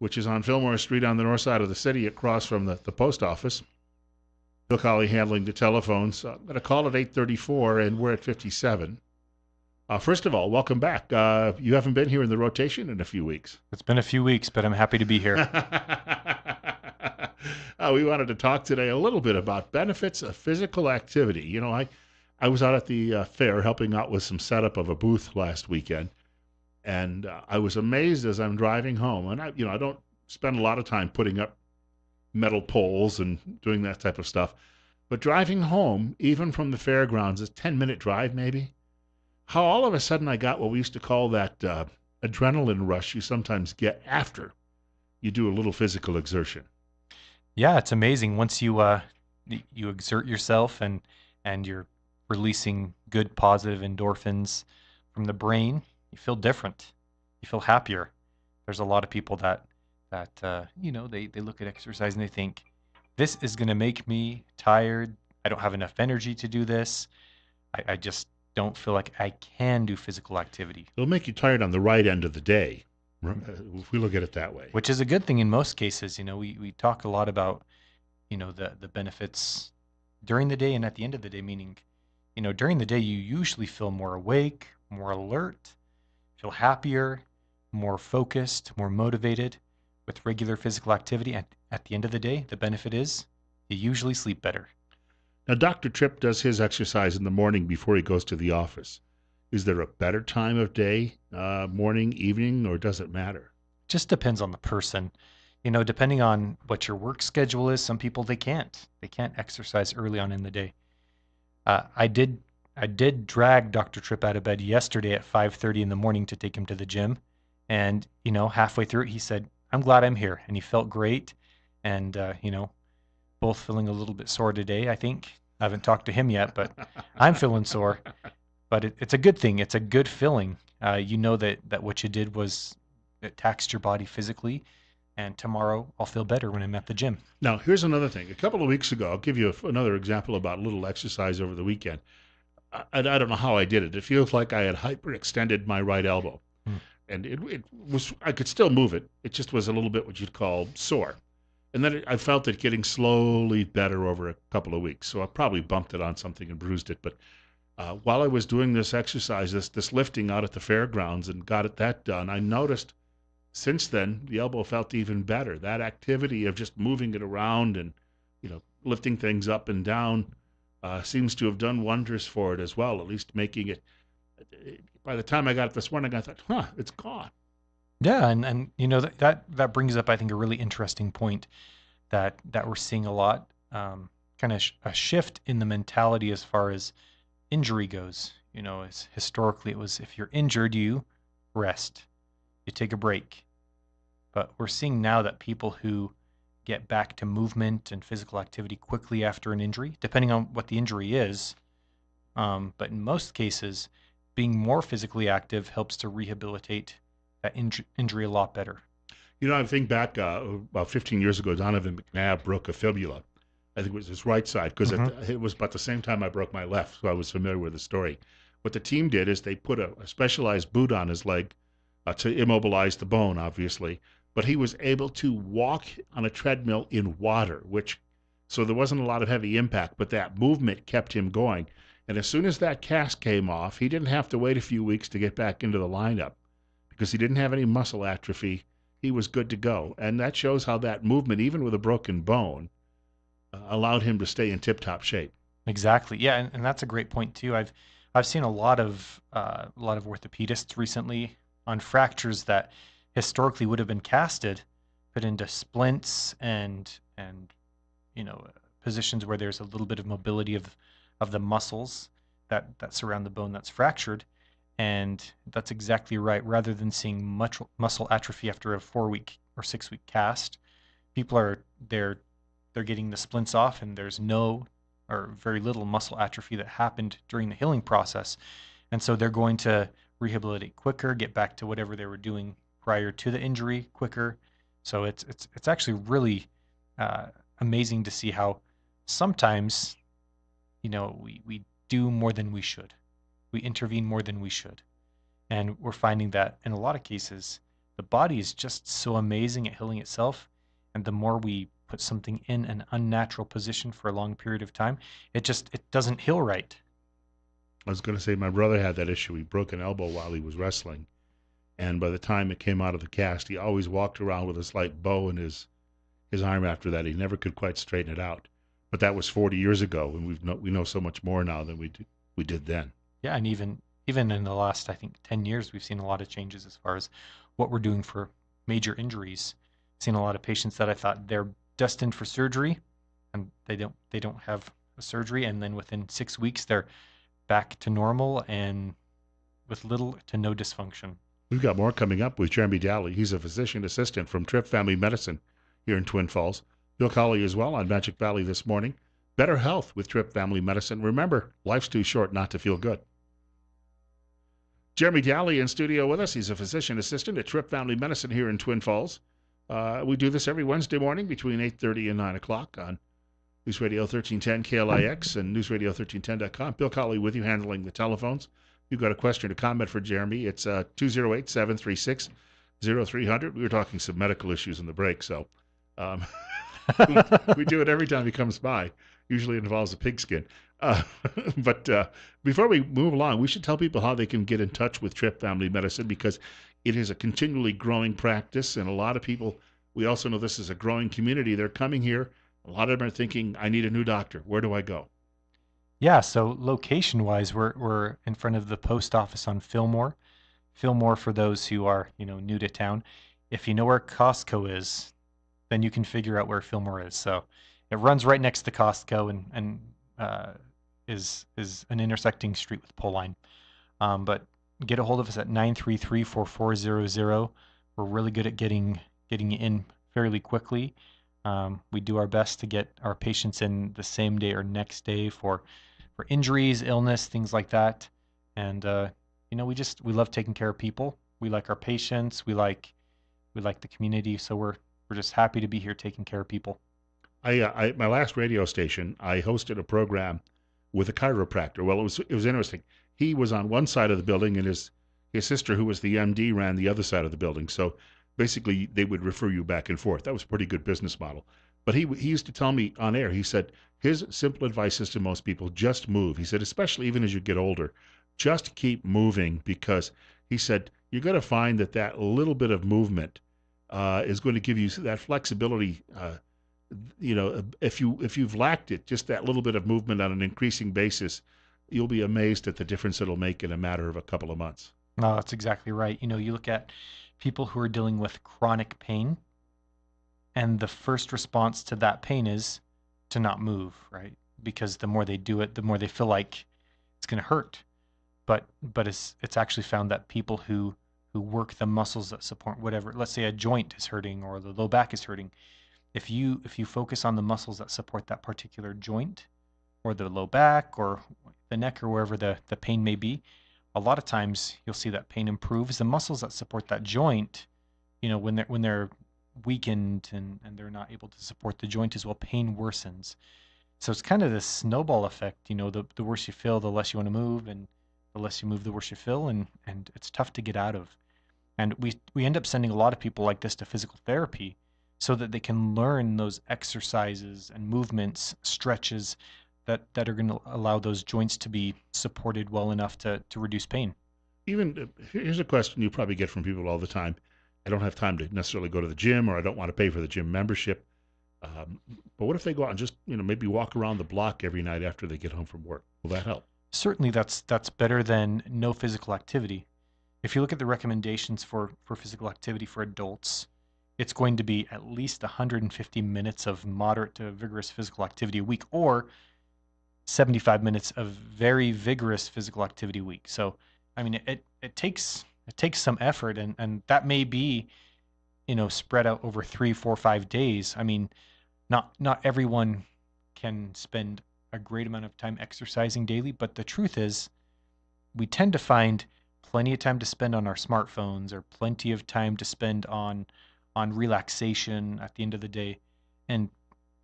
which is on Fillmore Street on the north side of the city across from the post office. Bill Colley handling the telephones. I'm going to call at 8:34, and we're at 57. First of all, welcome back. You haven't been here in the rotation in a few weeks. It's been a few weeks, but I'm happy to be here. We wanted to talk today a little bit about benefits of physical activity. You know, I was out at the fair helping out with some setup of a booth last weekend, and I was amazed as I'm driving home. And I don't spend a lot of time putting up metal poles and doing that type of stuff, but driving home, even from the fairgrounds, a 10-minute drive maybe. How all of a sudden I got what we used to call that adrenaline rush you sometimes get after you do a little physical exertion. Yeah, it's amazing. Once you exert yourself and you're releasing good positive endorphins from the brain, you feel different. You feel happier. There's a lot of people that they look at exercise and they think, this is going to make me tired. I don't have enough energy to do this. I just don't feel like I can do physical activity. It'll make you tired on the right end of the day, if we look at it that way. Which is a good thing in most cases. We talk a lot about, the benefits during the day and at the end of the day, meaning, during the day you usually feel more awake, more alert, feel happier, more focused, more motivated with regular physical activity. And at the end of the day, the benefit is you usually sleep better. Now, Dr. Tripp does his exercise in the morning before he goes to the office. Is there a better time of day, morning, evening, or does it matter? Just depends on the person. Depending on what your work schedule is, some people they can't exercise early on in the day. I did drag Dr. Tripp out of bed yesterday at 5:30 in the morning to take him to the gym, and halfway through it he said, "I'm glad I'm here," and he felt great, and both feeling a little bit sore today. I think I haven't talked to him yet, but I'm feeling sore. But it's a good thing. It's a good feeling. That what you did was it taxed your body physically, and tomorrow I'll feel better when I'm at the gym. Now, here's another thing. A couple of weeks ago, I'll give you another example about a little exercise over the weekend. I don't know how I did it. It feels like I had hyperextended my right elbow. And it was, I could still move it. It just was a little bit what you'd call sore. And then I felt it getting slowly better over a couple of weeks. So I probably bumped it on something and bruised it. But while I was doing this exercise, this lifting out at the fairgrounds and got that done, I noticed since then the elbow felt even better. That activity of just moving it around and lifting things up and down seems to have done wonders for it as well. At least making it. By the time I got it this morning, I thought, it's gone. Yeah, and that brings up, I think, a really interesting point that we're seeing a lot, kind of a shift in the mentality as far as injury goes. As historically it was, if you're injured, you rest, you take a break. But we're seeing now that people who get back to movement and physical activity quickly after an injury, depending on what the injury is, but in most cases, being more physically active helps to rehabilitate that injury a lot better. I think back about 15 years ago, Donovan McNabb broke a fibula. I think it was his right side because it was about the same time I broke my left, so I was familiar with the story. What the team did is they put a specialized boot on his leg to immobilize the bone, obviously, but he was able to walk on a treadmill in water, so there wasn't a lot of heavy impact, but that movement kept him going. And as soon as that cast came off, he didn't have to wait a few weeks to get back into the lineup because he didn't have any muscle atrophy. He was good to go. And that shows how that movement, even with a broken bone, allowed him to stay in tip-top shape. Exactly. Yeah, and that's a great point too. I've seen a lot of orthopedists recently on fractures that historically would have been casted, put into splints and positions where there's a little bit of mobility of the muscles that surround the bone that's fractured. And that's exactly right. Rather than seeing much muscle atrophy after a 4-week or 6-week cast, people are they're getting the splints off, and there's no or very little muscle atrophy that happened during the healing process. And so they're going to rehabilitate quicker, get back to whatever they were doing prior to the injury quicker. So it's actually really amazing to see how sometimes we do more than we should. We intervene more than we should. And we're finding that in a lot of cases, The body is just so amazing at healing itself, and the more we put something in an unnatural position for a long period of time, it doesn't heal right. I was going to say my brother had that issue. He broke an elbow while he was wrestling, and by the time it came out of the cast, he always walked around with a slight bow in his arm after that. He never could quite straighten it out. But that was 40 years ago, and we know so much more now than we did then. Yeah, and even in the last, I think, 10 years, we've seen a lot of changes as far as what we're doing for major injuries. Seen a lot of patients that I thought they're destined for surgery, and they don't have a surgery, and then within 6 weeks they're back to normal and with little to no dysfunction. We've got more coming up with Jeremy Daly. He's a physician assistant from Tripp Family Medicine here in Twin Falls. Bill Colley as well on Magic Valley this morning. Better health with Tripp Family Medicine. Remember, life's too short not to feel good. Jeremy Daly in studio with us. He's a physician assistant at Tripp Family Medicine here in Twin Falls. We do this every Wednesday morning between 8:30 and 9 o'clock on News Radio 1310 KLIX and newsradio1310.com. Bill Colley with you handling the telephones. If you've got a question or comment for Jeremy, it's 208-736-0300. We were talking some medical issues in the break, so um, we do it every time he comes by. Usually it involves a pigskin. But before we move along, we should tell people how they can get in touch with Tripp Family Medicine because it is a continually growing practice, and a lot of people, we also know this is a growing community. They're coming here. A lot of them are thinking, I need a new doctor. Where do I go? Yeah, so location-wise, we're in front of the post office on Fillmore. Fillmore, for those who are, new to town. If you know where Costco is, then you can figure out where Fillmore is. So it runs right next to Costco and is an intersecting street with Pole Line. But get a hold of us at 933-4400. We're really good at getting you in fairly quickly. We do our best to get our patients in the same day or next day for injuries, illness, things like that. And we love taking care of people. We like our patients. We like the community. So we're just happy to be here taking care of people. My last radio station, I hosted a program with a chiropractor. Well, it was interesting. He was on one side of the building, and his sister, who was the MD, ran the other side of the building. So basically, they would refer you back and forth. That was a pretty good business model. But he used to tell me on air. He said his simple advice is to most people: just move. He said, especially even as you get older, just keep moving because he said you're going to find that little bit of movement is going to give you that flexibility. If you've lacked it, just that little bit of movement on an increasing basis, you'll be amazed at the difference it'll make in a matter of a couple of months. No, that's exactly right. You look at people who are dealing with chronic pain, and the first response to that pain is to not move, right? Because the more they do it, the more they feel like it's going to hurt. But it's actually found that people who work the muscles that support whatever, let's say a joint is hurting or the low back is hurting, if you focus on the muscles that support that particular joint or the low back or the neck or wherever the pain may be, a lot of times you'll see that pain improves. The muscles that support that joint, when they're weakened and they're not able to support the joint as well, pain worsens. So it's kind of this snowball effect. The worse you feel, the less you want to move, and the less you move, the worse you feel, and it's tough to get out of. And we end up sending a lot of people like this to physical therapy so that they can learn those exercises and movements, stretches that are going to allow those joints to be supported well enough to reduce pain. Here's a question you probably get from people all the time. I don't have time to necessarily go to the gym, or I don't want to pay for the gym membership. But what if they go out and just, maybe walk around the block every night after they get home from work? Will that help? Certainly that's better than no physical activity. If you look at the recommendations for physical activity for adults, it's going to be at least 150 minutes of moderate to vigorous physical activity a week, or 75 minutes of very vigorous physical activity a week. So, I mean, it takes some effort, and that may be, spread out over 3, 4, 5 days. I mean, not everyone can spend a great amount of time exercising daily, but the truth is, we tend to find plenty of time to spend on our smartphones, or plenty of time to spend on relaxation at the end of the day. And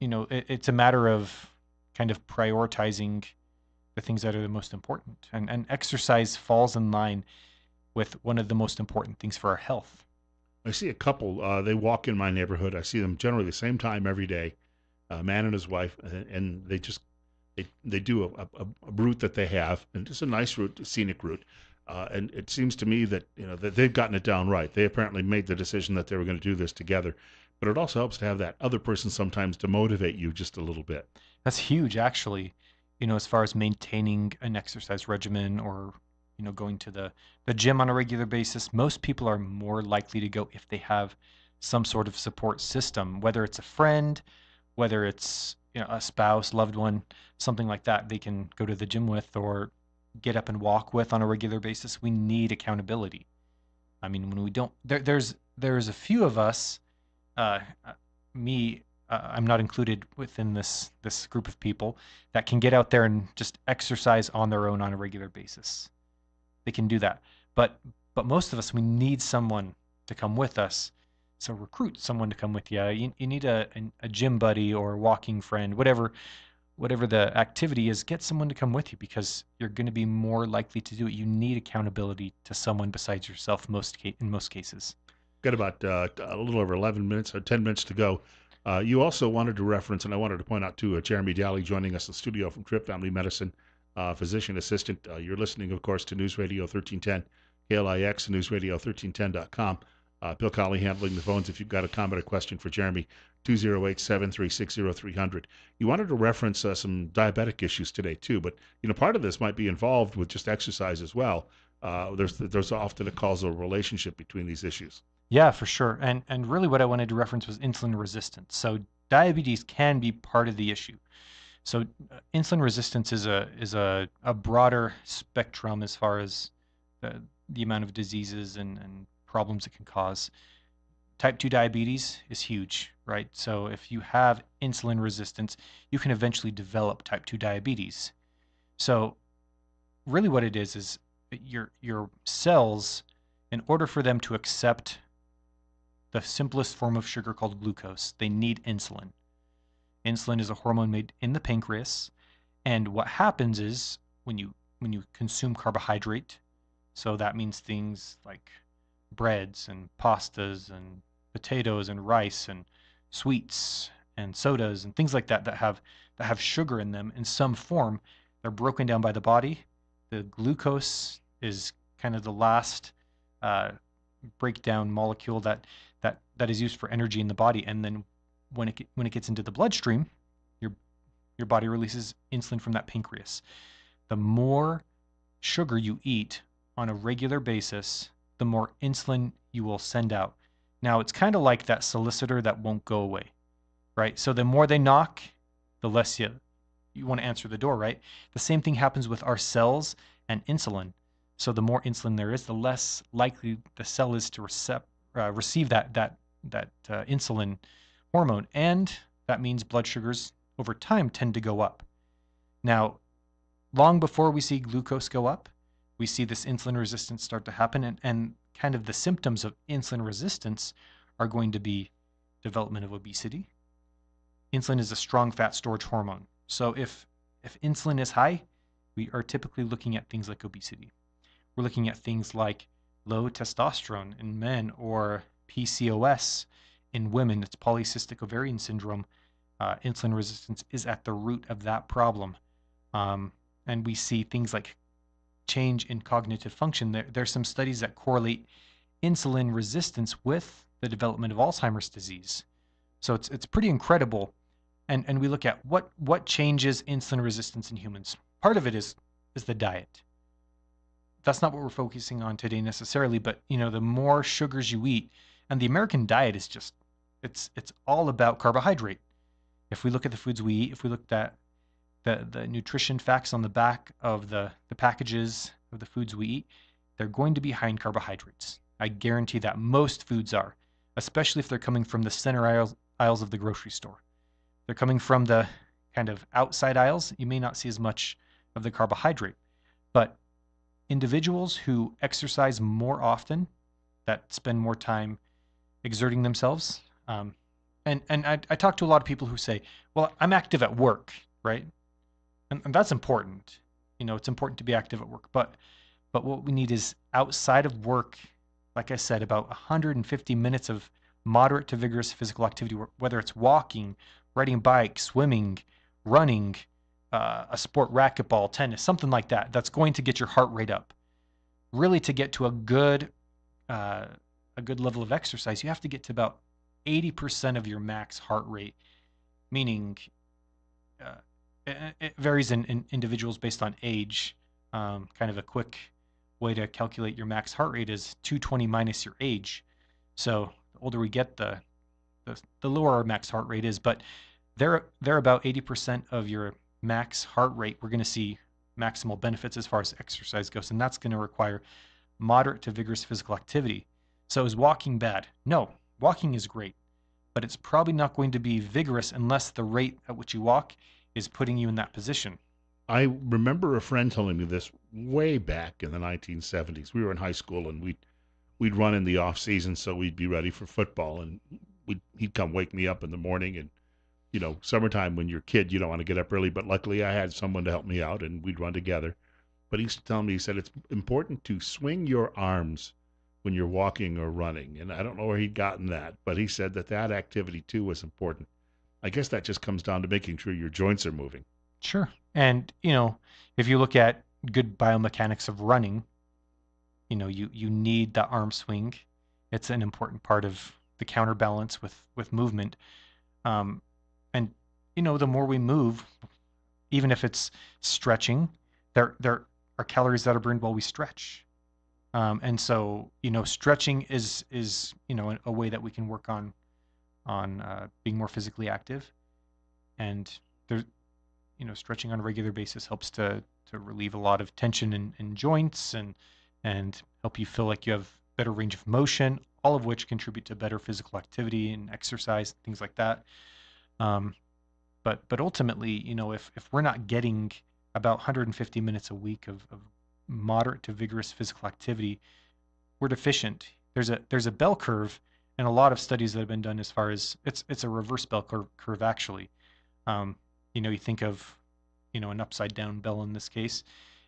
it's a matter of kind of prioritizing the things that are the most important, and exercise falls in line with one of the most important things for our health. I see a couple. They walk in my neighborhood. I see them generally the same time every day. A man and his wife, and they do a route that they have, and it's a nice route, a scenic route. And it seems to me that that they've gotten it down right. They apparently made the decision that they were going to do this together. But it also helps to have that other person sometimes to motivate you just a little bit. That's huge, actually. As far as maintaining an exercise regimen or, going to the gym on a regular basis, most people are more likely to go if they have some sort of support system, whether it's a friend, whether it's, a spouse, loved one, something like that they can go to the gym with or get up and walk with on a regular basis. We need accountability. I mean, when we don't, there's a few of us, uh, uh, me, I'm not included within this group of people that can get out there and just exercise on their own on a regular basis. They can do that, but most of us, we need someone to come with us. So recruit someone to come with you. You need a gym buddy or a walking friend, whatever the activity is. Get someone to come with you because you're going to be more likely to do it. You need accountability to someone besides yourself in most cases. Got about a little over 11 minutes or 10 minutes to go. You also wanted to reference, and I wanted to point out to Jeremy Daly joining us in the studio from Tripp Family Medicine, physician assistant. You're listening, of course, to News Radio 1310, KLIX, and newsradio1310.com. Bill Colley handling the phones if you've got a comment or question for Jeremy, 208-736-0300. You wanted to reference some diabetic issues today, too, but part of this might be involved with just exercise as well. There's often a causal relationship between these issues. Yeah, for sure. And really what I wanted to reference was insulin resistance. So diabetes can be part of the issue. So insulin resistance is a broader spectrum as far as the amount of diseases and problems it can cause. Type 2 diabetes is huge, right? So if you have insulin resistance, you can eventually develop type 2 diabetes. So really what it is your cells, in order for them to accept the simplest form of sugar called glucose, they need insulin. Insulin is a hormone made in the pancreas, and what happens is when you consume carbohydrate, so that means things like breads and pastas and potatoes and rice and sweets and sodas and things like that that have sugar in them in some form, they're broken down by the body. The glucose is kind of the last uh, breakdown molecule that is used for energy in the body, and then when it gets into the bloodstream, your your body releases insulin from that pancreas. The more sugar you eat on a regular basis, the more insulin you will send out. Now, it's kind of like that solicitor that won't go away, right? So the more they knock, the less you want to answer the door, right? The same thing happens with our cells and insulin. So the more insulin there is, the less likely the cell is to receive that insulin hormone, and that means blood sugars over time tend to go up. Now, long before we see glucose go up, we see this insulin resistance start to happen, and kind of the symptoms of insulin resistance are going to be development of obesity. Insulin is a strong fat storage hormone. So if insulin is high, we are typically looking at things like obesity. We're looking at things like low testosterone in men or PCOS in women. It's polycystic ovarian syndrome. Insulin resistance is at the root of that problem. And we see things like change in cognitive function. There's some studies that correlate insulin resistance with the development of Alzheimer's disease. So it's pretty incredible. And we look at what changes insulin resistance in humans. Part of it is the diet. That's not what we're focusing on today necessarily, but the more sugars you eat, and the American diet is just it's all about carbohydrate. If we look at the foods we eat, if we look at the nutrition facts on the back of the packages of the foods we eat, they're going to be high in carbohydrates. I guarantee that most foods are, especially if they're coming from the center aisles of the grocery store. They're coming from the kind of outside aisles, you may not see as much of the carbohydrate. But individuals who exercise more often, that spend more time exerting themselves, and I talk to a lot of people who say, well, I'm active at work, right? And that's important. It's important to be active at work. But what we need is outside of work like I said, about 150 minutes of moderate to vigorous physical activity, whether it's walking, riding a bike, swimming, running, a sport, racquetball, tennis, something like that. That's going to get your heart rate up. Really, to get to uh, a good level of exercise, you have to get to about 80% of your max heart rate, meaning uh, it varies in individuals based on age. Kind of a quick way to calculate your max heart rate is 220 minus your age. So the older we get, the lower our max heart rate is. But they're about 80% of your max heart rate. We're going to see maximal benefits as far as exercise goes, and that's going to require moderate to vigorous physical activity. So is walking bad? No, walking is great, but it's probably not going to be vigorous unless the rate at which you walk is putting you in that position. I remember a friend telling me this way back in the 1970s. We were in high school and we'd run in the off season so we'd be ready for football and he'd come wake me up in the morning and summertime when you're a kid you don't want to get up early, but luckily I had someone to help me out and we'd run together. But he used to tell me, he said it's important to swing your arms when you're walking or running. And I don't know where he'd gotten that, but he said that that activity too was important. I guess that just comes down to making sure your joints are moving. Sure. And, if you look at good biomechanics of running, you need the arm swing. It's an important part of the counterbalance with movement. Um, and, the more we move, even if it's stretching, there are calories that are burned while we stretch. And so, stretching is a way that we can work on being more physically active. And there, stretching on a regular basis helps to relieve a lot of tension in joints and help you feel like you have better range of motion, all of which contribute to better physical activity and exercise, things like that. Um, but ultimately, if we're not getting about 150 minutes a week of moderate to vigorous physical activity, we're deficient. There's a bell curve, and a lot of studies that have been done as far as it's a reverse bell curve actually. Um, you think of an upside down bell in this case,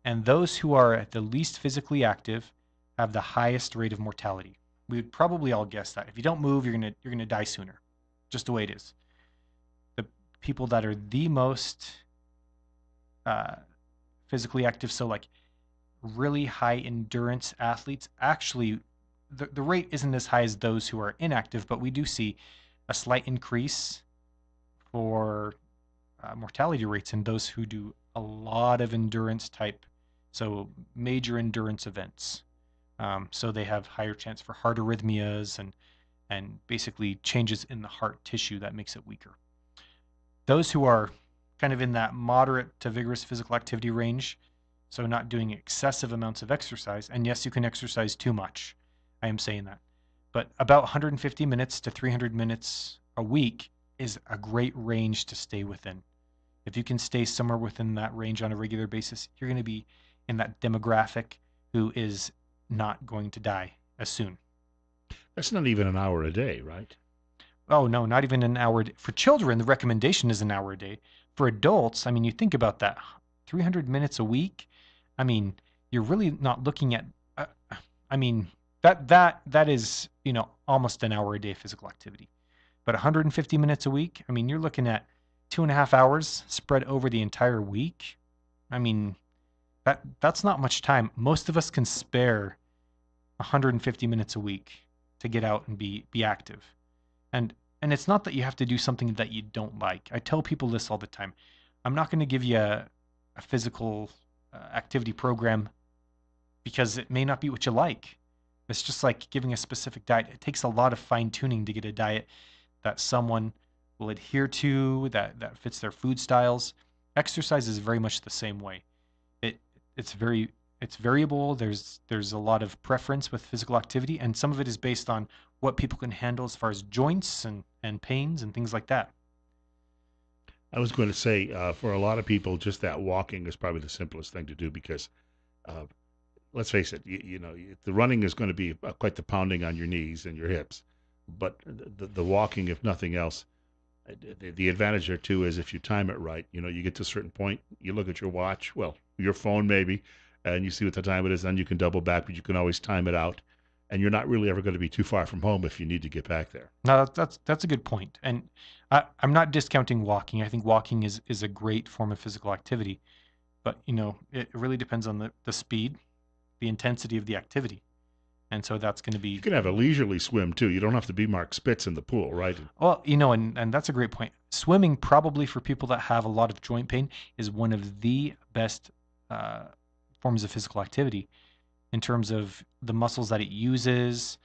and those who are at the least physically active have the highest rate of mortality. We would probably all guess that. If you don't move, you're gonna die sooner, just the way it is. The people that are the most uh, physically active, so like really high endurance athletes, actually the rate isn't as high as those who are inactive, but we do see a slight increase for mortality rates in those who do a lot of endurance type, so major endurance events. So they have higher chance for heart arrhythmias and basically changes in the heart tissue that makes it weaker. Those who are kind of in that moderate to vigorous physical activity range, so not doing excessive amounts of exercise, and yes, you can exercise too much. I am saying that. But about 150 minutes to 300 minutes a week is a great range to stay within. If you can stay somewhere within that range on a regular basis, you're going to be in that demographic who is not going to die as soon. That's not even an hour a day, right? Oh, no, not even an hour. For children, the recommendation is an hour a day. For adults, I mean, you think about that 300 minutes a week. I mean, you're really not looking at, uh, I mean, that is, almost an hour a day physical activity. But 150 minutes a week, I mean, you're looking at 2.5 hours spread over the entire week. I mean, that's not much time. Most of us can spare 150 minutes a week to get out and be active. And and it's not that you have to do something that you don't like. I tell people this all the time. I'm not going to give you a physical activity program because it may not be what you like. It's just like giving a specific diet. It takes a lot of fine tuning to get a diet that someone will adhere to, that fits their food styles. Exercise is very much the same way. It it's very it's variable. There's a lot of preference with physical activity, and some of it is based on what people can handle as far as joints and pains and things like that. I was going to say, for a lot of people, just that walking is probably the simplest thing to do because, uh, let's face it, the running is going to be quite the pounding on your knees and your hips, but the walking, if nothing else, the advantage there too is if you time it right, you get to a certain point, you look at your watch, well, your phone maybe, and you see what the time it is, then you can double back, but you can always time it out. and you're not really ever going to be too far from home if you need to get back there. No, that's a good point. And I'm not discounting walking. I think walking is a great form of physical activity, but it really depends on the speed, the intensity of the activity. And so that's going to You be, can have a leisurely swim too. You don't have to be Mark Spitz in the pool, right? well, and that's a great point. Swimming, probably for people that have a lot of joint pain, is one of the best uh, forms of physical activity in terms of the muscles that it uses,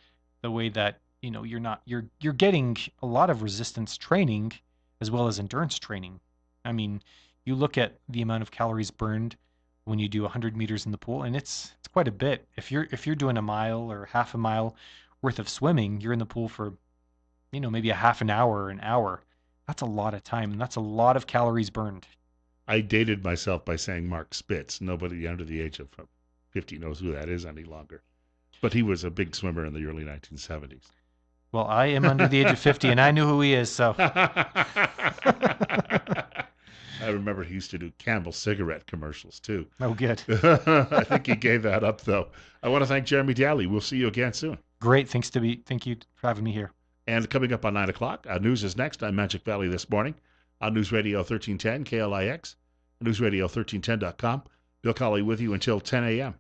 the way that you're getting a lot of resistance training as well as endurance training. I mean, you look at the amount of calories burned when you do 100 meters in the pool, and it's quite a bit. If you're doing a mile or half a mile worth of swimming, you're in the pool for maybe a half an hour or an hour. That's a lot of time, and that's a lot of calories burned. I dated myself by saying Mark Spitz. Nobody under the age of 50 knows who that is any longer. But he was a big swimmer in the early 1970s. Well, I am under the age of 50, and I knew who he is, so. I remember he used to do Campbell cigarette commercials too. Oh, good. I think he gave that up though. I want to thank Jeremy Daly. We'll see you again soon. Great. Thank you for having me here. And coming up on 9 o'clock, news is next on Magic Valley This Morning on News Radio 1310 KLIX, newsradio1310.com. Bill Colley with you until 10 a.m.